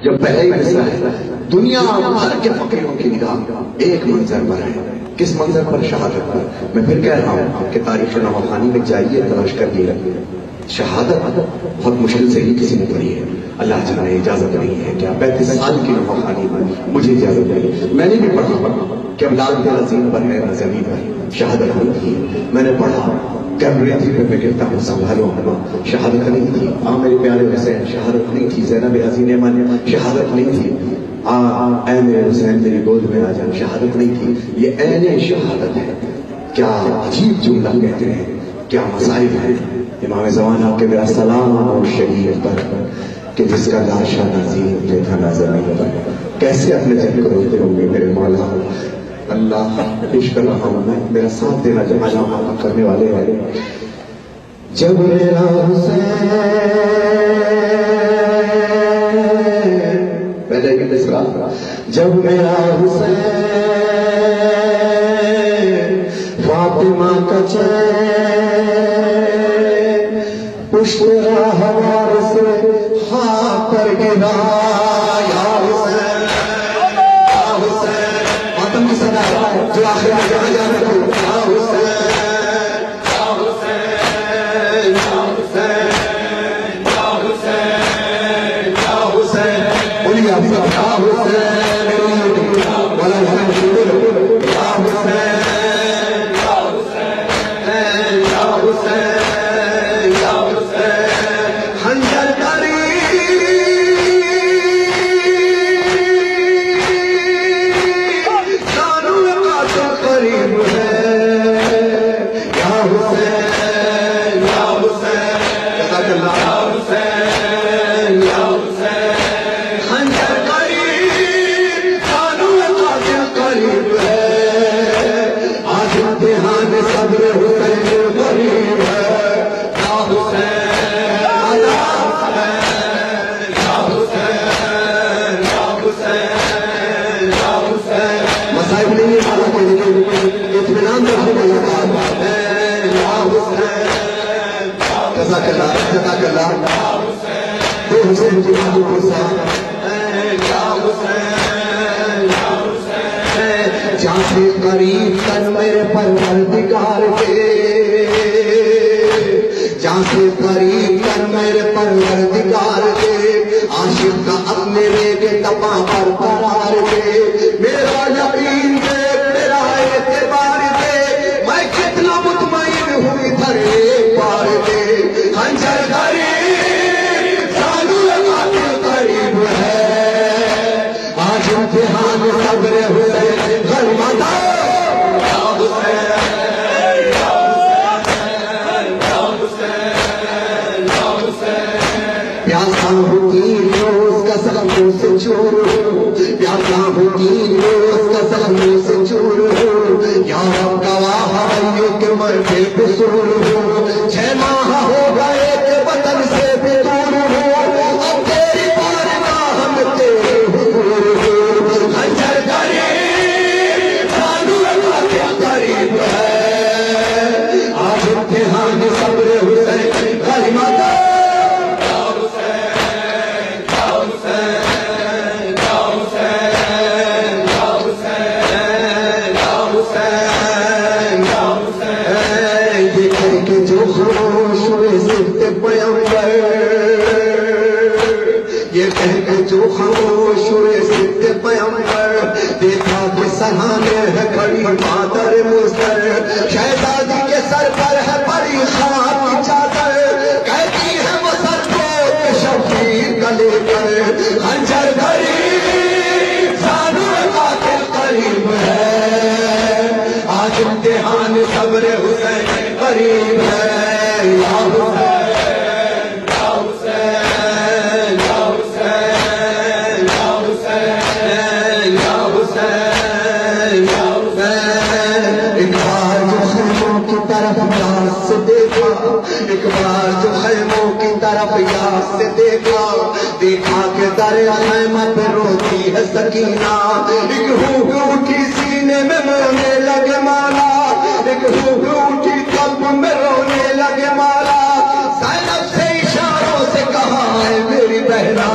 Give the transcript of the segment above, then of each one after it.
جب پہلے ہی مصرع ہے دنیا بھر کے فقیروں کی نگاہ ایک منظر پر ہے. کس منظر پر؟ شہادت پر. میں پھر کہہ رہا ہوں کہ تاریخ نواخانی میں جائیے، تلاش کریے. شہادت بہت مشکل سے ہی کسی نے پڑھی ہے. اللہ جانے اجازت نہیں ہے کیا 35 سال کی نواخانی میں مجھے اجازت نہیں. میں نے بھی پڑھا کہ اولاد میرا زمین پر ہے نہ زمین پر. شہادت نہیں تھی. میں نے پڑھا کیمبرج پہ میں کہتا ہوں سنبھالو ہما. شہادت نہیں تھی. میرے پیارے حسین شہادت نہیں تھی. زینب عظیم ایمان شہادت نہیں تھی. اے میرے حسین میری گود میں آ جان. شہادت نہیں تھی. یہ عین شہادت ہے. کیا عجیب جملہ کہتے ہیں، کیا مسائل ہیں. امام زمان آپ کے میرا سلام اور شہید پر کہ جس کا لاشا نازیم پہ تھا نہ زمین پر. کیسے اپنے جن کو روتے ہوں گے میرے مولا. اللہ عشق کر رہا ہوں میں، میرا ساتھ دینا جمع کرنے والے والے. جب میرا حسین پہلے کہ مصرع، جب میرا حسین فاطمہ کا چین پشت راہوار سے خاک پر گرا. یا حسین یا حسین ماتم کی صدا جو آخر میں جہاں جانے کو. یا حسین یا حسین یا حسین یا حسین یا حسین بولیے آپ سب. یا حسین والا ہم شروع. یا حسین یا حسین یا حسین یا حسین خنجر جہاں سے قریب تن میرے پروردگار کے، جہاں سے قریب تن میرے پروردگار کے، عاشق کا اپنے ریگے تپا پر قرار دے. میرا یقین دے میرا اعتبار دے، میں کتنا مطمئن ہوں ادھر ایک بار دے. خنجر قریب سانو قاتل قریب ہے، آج امتحان صبر حسین غرمتا. یا حسین یا حسین یا حسین یا حسین پیاسا ہوں تین روز کا سلموں سے چور ہوں، پیاسا ہوں تین روز کا سلموں سے چور ہوں. یا رب گواہ ہے کہ میں بے قصور ہوں. 6 ماہ ہو گئے کہ وطن سے بھی دور ہوں، اب تیری بارگاہ میں تیرے حضور ہوں. خنجر قریب سانو قاتل قریب ہے، آج امتحان صبر حسین غنیمت. یا حسین یا حسین یا حسین یا حسین یا حسین یا حسین. یہ کہہ کے جو خاموش ہوئے صرف پیغمبر، یہ کہہ کے جو خاموش ہوئے صرف پیغمبر، دیکھا کہ سہانے ہے کھڑی مادر مضطر، شہزادی کے سر پر ہے بڑی خاک کی چادر، کہتی ہے وہ سر کو کہ شبیر کا لے کر. خنجر قریب سانو قاتل قریب ہے، آج امتحان صبر حسین قریب ہے. یا حسین یا حسین یا حسین یا حسین یا حسین یا حسین. ایک بار جو خیموں کی طرف یاس سے دیکھا، ایک بار جو خیموں کی طرف یاس سے دیکھا، دیکھا کہ در خیمہ پہ روتی ہے سکینہ. ایک ہوگ اٹھی سینے میں رونے لگے مولا، ایک ہوگ اٹھی قلب میں رونے لگے مولا. زینب سے اشاروں سے کہا ہے میری بہنا.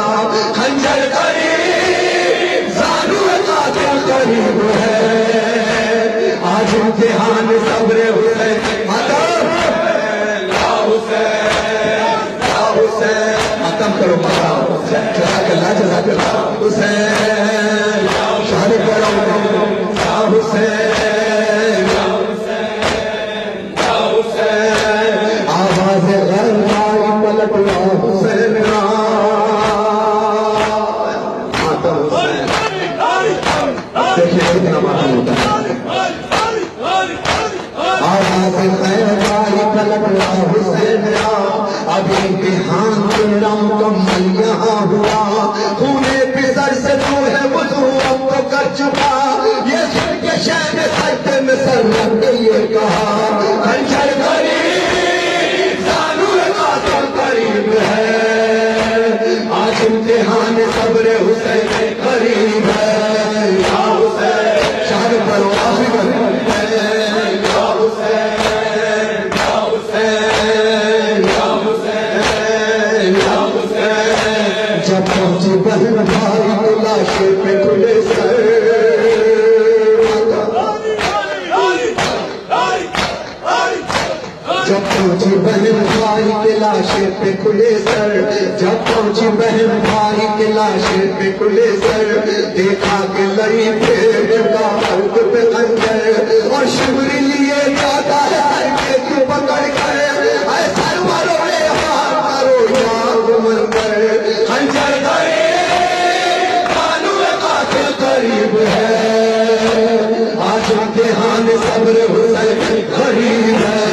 خنجر قریب قریب ہے آج امتحان صبر حسین ختم کرو جزاک اللہ حسین شان کرو حسین آواز غربائی پلٹوا حسین دیکھیے کتنا معلوم ہوتا ہے آواز غربائی پلٹوا حسین اب امتحان تیرا مکمل یہاں ہوا خونے پسر سے تو ہے وضو اب تو کر چکا یہ سن کے شہر سجدے میں سر رکھ کے یہ کہا خنجر قریب زانو قاتل قریب ہے آج امتحان صبر حسین قریب ہے یا حسین شہر پڑھو آخری بات یا حسین یا حسین یا حسین یا حسین جب پہنچی بہن بھائی کو لاشے پہ کھلے سر جب پہنچی بہن بھائی کے لاشے پہ کھلے سر جب پہنچی بہن بھائی کے لاشے پہ کھلے سر دیکھا کہ لڑی پھیڑ کا حلق پہ خنجر اور شبری لیے جاتا ہے کہ کیوں پکڑ کر اے سروروں نے ہار کرو یاد منظر خنجر قریب زانو قاتل قریب ہے آج امتحان صبر حسین قریب ہے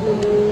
Thank you.